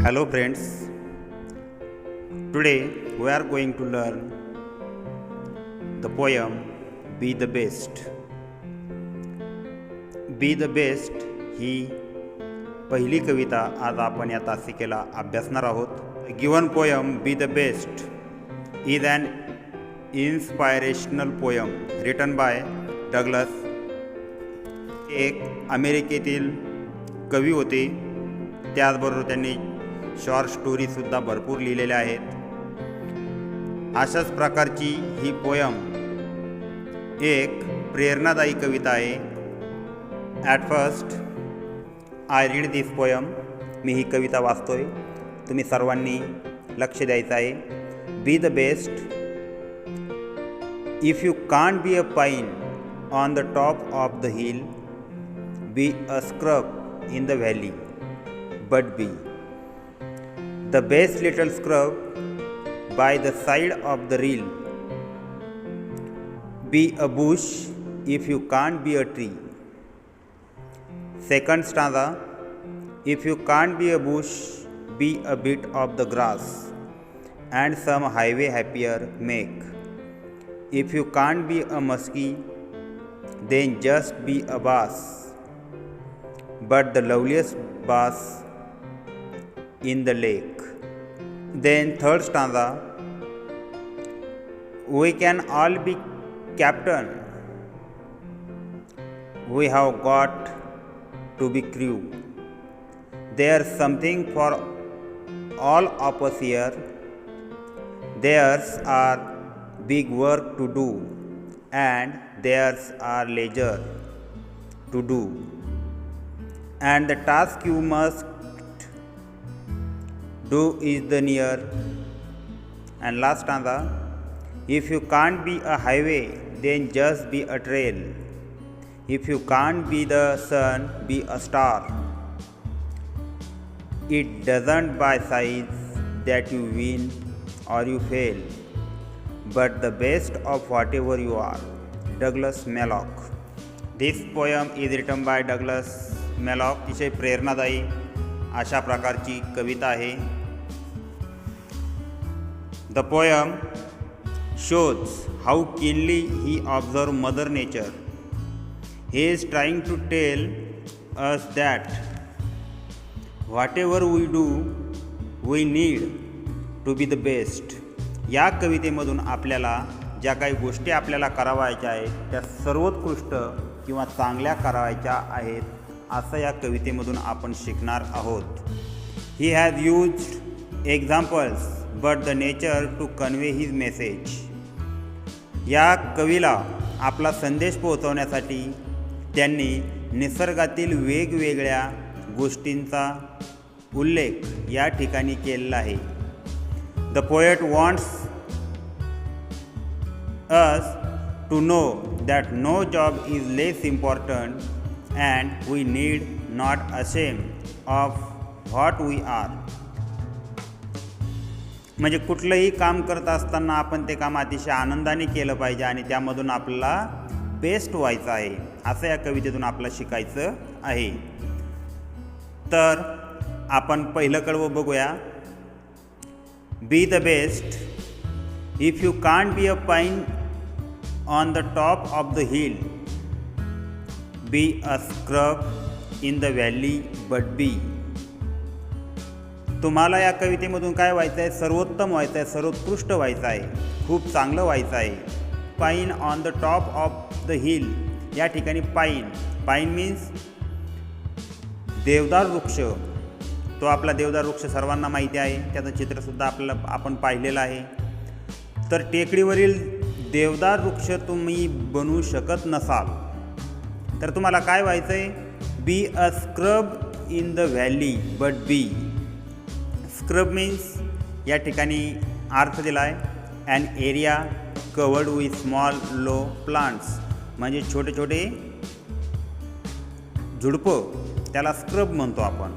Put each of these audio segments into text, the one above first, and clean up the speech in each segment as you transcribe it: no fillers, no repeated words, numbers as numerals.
Hello friends, today we are going to learn the poem Be the Best. Be the Best ही पहिली कविता आज आपण या तासिकेला अभ्यासणार आहोत. Given poem Be the Best is an inspirational poem written by Douglas. एक अमेरिकेतील कवी होते. त्याचबरोबर त्यांनी शॉर्ट स्टोरीसुद्धा भरपूर लिहिलेल्या आहेत. अशाच प्रकारची ही पोयम एक प्रेरणादायी कविता आहे. At first I read this poem. मी ही कविता वाचतोय, तुम्ही सर्वांनी लक्ष द्यायचं आहे. Be the best. If you can't be a pine on the top of the hill, be a scrub in the valley, but be the best little scrub by the side of the reel. Be a bush if you can't be a tree. Second stanza, if you can't be a bush, be a bit of the grass and some highway happier make. If you can't be a muskie, then just be a bass, but the loveliest bass in the lake. Then third stanza, we can all be captain, we have got to be crew. There's something for all of us here. There's are big work to do and there's are leisure to do, and the task you must do is the near. And last stanza, if you can't be a highway, then just be a trail. If you can't be the sun, be a star. It doesn't by size that you win or you fail, but the best of whatever you are. Douglas Malloch. This poem is written by Douglas Malloch. अतिशय प्रेरणादायी अशा प्रकारची कविता आहे. The poem shows how keenly he observed Mother Nature. He is trying to tell us that whatever we do, we need to be the best. या कवितेमधून आपल्याला ज्या काही गोष्टी आपल्याला करावायच्या आहेत त्या सर्वोत्कृष्ट किंवा चांगल्या करावायच्या आहेत असं या कवितेमधून आपण शिकणार आहोत. He has used examples but the nature to convey his message. या कवीला आपला संदेश पोहोचवण्यासाठी त्यांनी निसर्गातील वेगवेगळ्या गोष्टींचा उल्लेख या ठिकाणी केलेला आहे. The poet wants us to know that no job is less important and we need not ashamed of what we are. म्हणजे कुठलंही काम करत असताना आपण ते काम अतिशय आनंदाने केलं पाहिजे आणि त्यामधून आपल्याला बेस्ट व्हायचं आहे असं या कवितेतून आपल्याला शिकायचं आहे. तर आपण पहिलं कडवं बघूया. Be the best. If you can't be a pine on the top of the hill, be a scrub in the valley, but be. तुम्हाला या कवितेमधून काय व्हायचं आहे? सर्वोत्तम व्हायचं आहे, सर्वोत्कृष्ट व्हायचं आहे, खूप चांगलं व्हायचं आहे. Pine on the top of the hill. या ठिकाणी पाईन मीन्स देवदार वृक्ष. तो आपला देवदार वृक्ष सर्वांना माहिती आहे, त्याचं चित्रसुद्धा आपण पाहिलेलं आहे. तर टेकडीवरील देवदार वृक्ष तुम्ही बनवू शकत नसाल तर तुम्हाला काय व्हायचं आहे? Be a scrub in the valley, but be. Scrub means या ठिकाणी अर्थ दिला आहे an area covered with small low plants. म्हणजे छोटे छोटे झुडपं, त्याला स्क्रब म्हणतो आपण.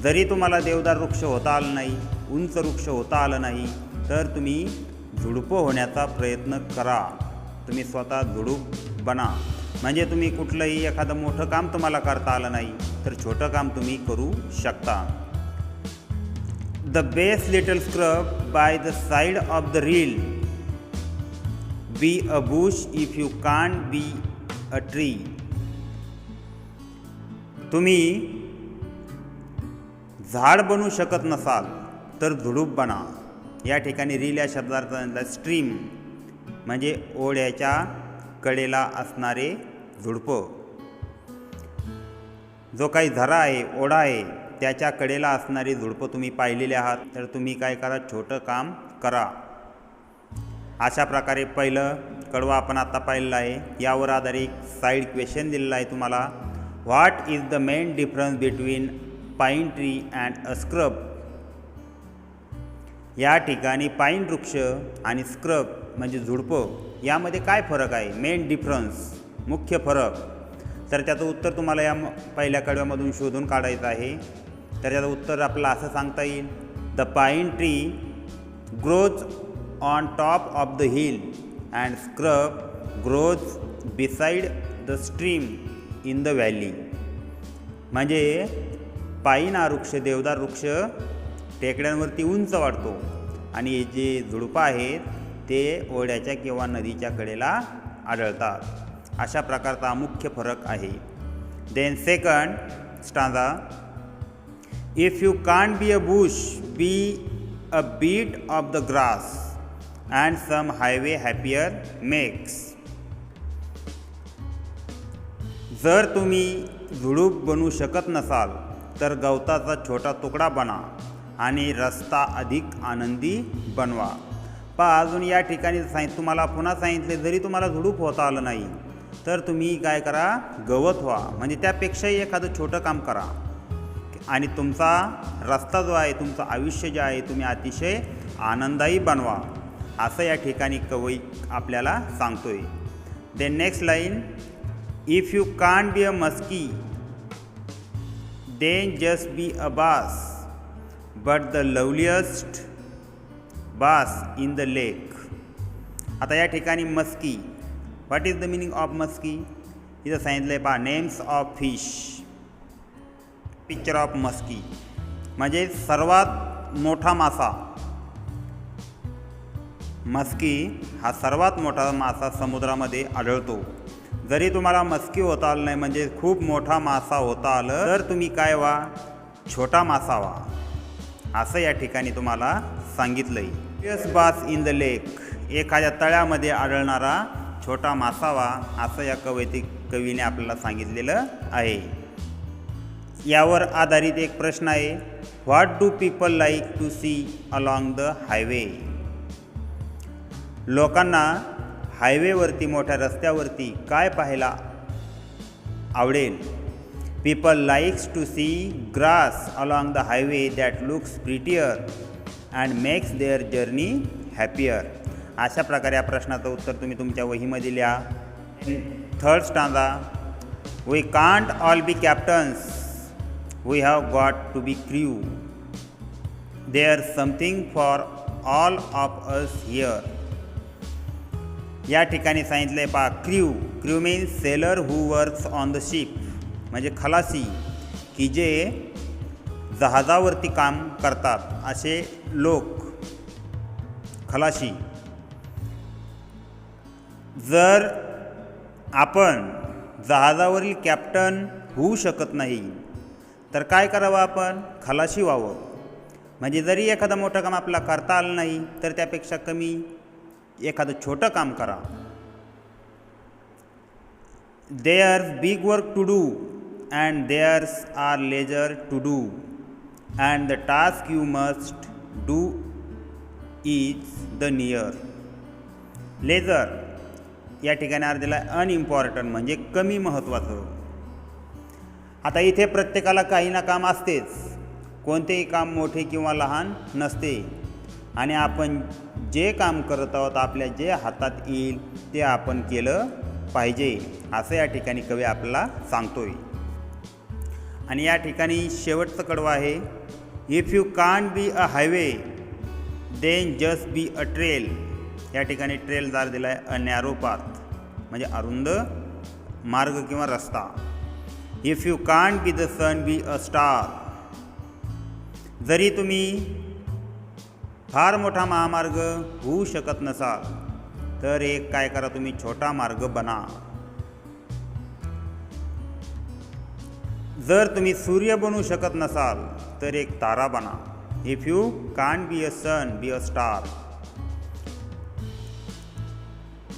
जरी तुम्हाला देवदार वृक्ष होता आलं नाही, उंच वृक्ष होता आलं नाही, तर तुम्ही झुडपं होण्याचा प्रयत्न करा. तुम्ही स्वतः झुडूप बना. म्हणजे तुम्ही कुठलंही एखादं मोठं काम तुम्हाला करता आलं नाही तर छोटं काम तुम्ही करू शकता. The best little scrub by the side of the reel. B a Bush if you can't be a tree. तुम्ही झाड बनू शकत नसाल तर झुडूप बना. या ठिकाणी रील या शब्दार्थ स्ट्रीम म्हणजे ओढ्याच्या कडेला असणारे झुडपं. जो काही झरा आहे, ओढा आहे, त्याच्या कडेला असणारी झुडपं तुम्ही पाहिलेले आहात. तर तुम्ही काय करा, छोटं काम करा. अशा प्रकारे पहिलं कडवं आपण आता पाहिलेलं आहे. यावर आधारित साईड क्वेश्चन दिलेला आहे तुम्हाला. What is the main difference between pine tree and a scrub. या ठिकाणी पाईन वृक्ष आणि स्क्रब म्हणजे झुडपं यामध्ये काय फरक आहे, मेन डिफरन्स, मुख्य फरक. तर त्याचं उत्तर तुम्हाला या पहिल्या कडव्यामधून शोधून काढायचं आहे. तर त्याचं उत्तर आपल्याला असं सांगता येईल. The pine tree grows on top of the hill and scrub grows beside the stream in the valley. म्हणजे पाईन हा वृक्ष, देवदार वृक्ष टेकड्यांवरती उंच वाढतो आणि हे जे झुडपं आहेत ते ओढ्याच्या किंवा नदीच्या कडेला आढळतात. अशा प्रकारचा मुख्य फरक आहे. Then second stanza. If you can't be a bush, be a bit of the grass and some highway happier makes. जर तुम्ही झुडूप बनू शकत नसाल तर गवताचा छोटा तुकडा बना आणि रस्ता अधिक आनंदी बनवा. पहा, अजून या ठिकाणी तुम्हाला पुन्हा सांगितले, जरी तुम्हाला झुडूप होता आलं नाही तर तुम्ही काय करा, गवत व्हा. म्हणजे त्यापेक्षाही एखादं छोटं काम करा आणि तुमचा रस्ता जो आहे, तुमचं आयुष्य जे आहे, तुम्ही अतिशय आनंदायी बनवा. असं या ठिकाणी कवी आपल्याला सांगतोय. Then next line. If you can't be a muskie then just be a bass, but the loveliest bass in the lake. आता या ठिकाणी muskie, what is the meaning of muskie. इथं सांगितलं आहे पहा, names of fish, picture of muskie म्हणजे सर्वात मोठा मासा. मस्की हा सर्वात मोठा मासा समुद्रामध्ये आढळतो. जरी तुम्हाला मस्की होता आलं नाही, म्हणजे खूप मोठा मासा होता आलं, तर तुम्ही काय व्हा, छोटा मासा व्हा. असं या ठिकाणी तुम्हाला सांगितलं आहे. यस बास इन द लेक, एखाद्या तळ्यामध्ये आढळणारा छोटा मासा व्हा, असं या कवीने आपल्याला सांगितलेलं आहे. यावर आधारित एक प्रश्न आहे. What do people like to see along the highway. लोकांना हायवेवरती, मोठ्या रस्त्यावरती काय पाहायला आवडेल. People likes to see grass along the highway that looks prettier and makes their journey happier. अशा प्रकारे या प्रश्नाचं उत्तर तुम्ही तुमच्या वहीमध्ये लिहा. Third stanza. We can't all be captains, we have got to be crew. There something for all of us here. या ठिकाणी सांगितलं आहे पहा, crew means seller who works on the ship, म्हणजे खलासी की जे जहाजावरती काम करतात असे लोक खलाशी. जर आपण जहाजावरील कॅप्टन होऊ शकत नाही तर काय करावं, आपण खलाशी व्हावं. म्हणजे जरी एखादं मोठं काम आपल्याला करता आलं नाही तर त्यापेक्षा कमी एखादं छोटं काम करा. There's big work to do and there's are lesser to do and the task you must do is the near. Lesser या ठिकाणी अर्थ दिला अनइम्पॉर्टंट म्हणजे कमी महत्त्वाचं. आता इथे प्रत्येकाला काही ना काम असतेच, कोणतेही काम मोठे किंवा लहान नसते आणि आपण जे काम करत आहोत आपल्या जे हातात येईल ते आपण केलं पाहिजे, असं या ठिकाणी कवी आपल्याला सांगतोय. आणि या ठिकाणी शेवटचं कडवं आहे. If you can't be a highway then just be a trail. या ठिकाणी ट्रेल जार दिला आहे अ नॅरो पाथ म्हणजे अरुंद मार्ग किंवा रस्ता. If you can't be the sun be a star. जरी तुम्ही फार मोठा महामार्ग होऊ शकत नसाल तर एक काय करा, तुम्ही छोटा मार्ग बना. जर तुम्ही सूर्य बनू शकत नसाल तर एक तारा बना. If you can't be a sun, be a star.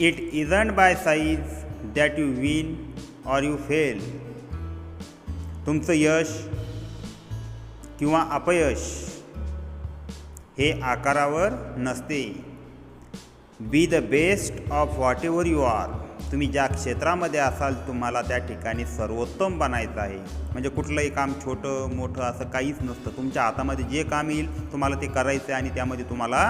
It isn't by size that you win or you fail. तुमचं यश किंवा अपयश हे आकारावर नसते. Be the best of whatever you are. तुम्ही ज्या क्षेत्रामध्ये असाल तुम्हाला त्या ठिकाणी सर्वोत्तम बनायचं आहे. म्हणजे कुठलंही काम छोटं मोठं असं काहीच नसतं. तुमच्या हातामध्ये जे काम येईल तुम्हाला ते करायचं आहे आणि त्यामध्ये तुम्हाला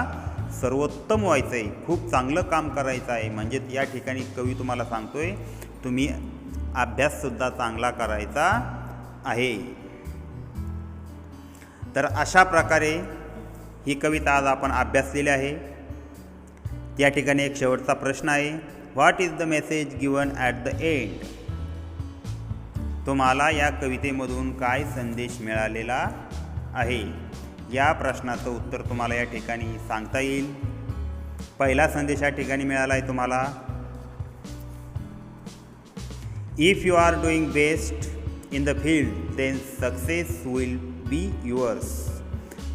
सर्वोत्तम व्हायचं आहे. खूप चांगलं काम करायचं आहे. म्हणजे या ठिकाणी कवी तुम्हाला सांगतोय तुम्ही अभ्याससुद्धा चांगला करायचा आहे. तर अशा प्रकारे ही कविता आज आपण अभ्यासलेली आहे. या ठिकाणी एक शेवटचा प्रश्न आहे. What is the message given at the end. तुम्हाला या कवितेमधून काय संदेश मिळालेला आहे. या प्रश्नाचं उत्तर तुम्हाला या ठिकाणी सांगता येईल. पहिला संदेश या ठिकाणी मिळाला आहे तुम्हाला, if you are doing best in the field then success will be yours.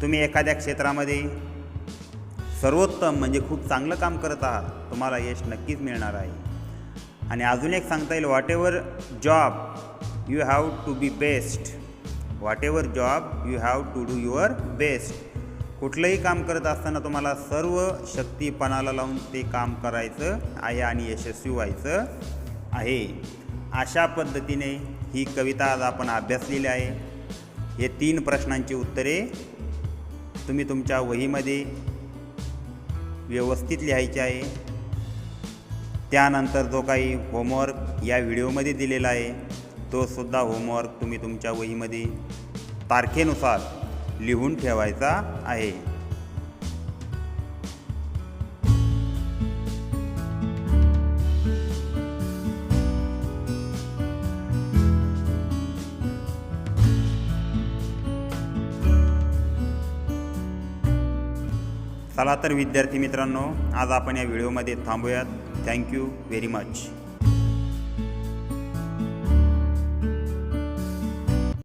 तुम्ही एखाद्या क्षेत्रामध्ये सर्वोत्तम म्हणजे खूप चांगलं काम करत आहात, तुम्हाला यश नक्कीच मिळणार आहे. आणि अजून एक सांगता येईल, whatever job you have to be best. Whatever job you have to do your best. कुठलंही काम करत असताना तुम्हाला सर्व शक्तीपणाला लावून ते काम करायचं आहे आणि यशस्वी व्हायचं आहे. अशा पद्धतीने ही कविता आज आपण अभ्यासलेली आहे. हे 3 प्रश्नांची उत्तरे तुम्ही तुमच्या वहीमध्ये व्यवस्थित लिहायचे आहे. त्यानंतर जो काही होमवर्क या व्हिडिओमध्ये दिलेला आहे तो सुद्धा होमवर्क तुम्ही तुमच्या वहीमध्ये तारखेनुसार लिहून ठेवायचा आहे. चला तर विद्यार्थी मित्रांनो, आज आपण या व्हिडिओमध्ये थांबूयात. Thank you very much.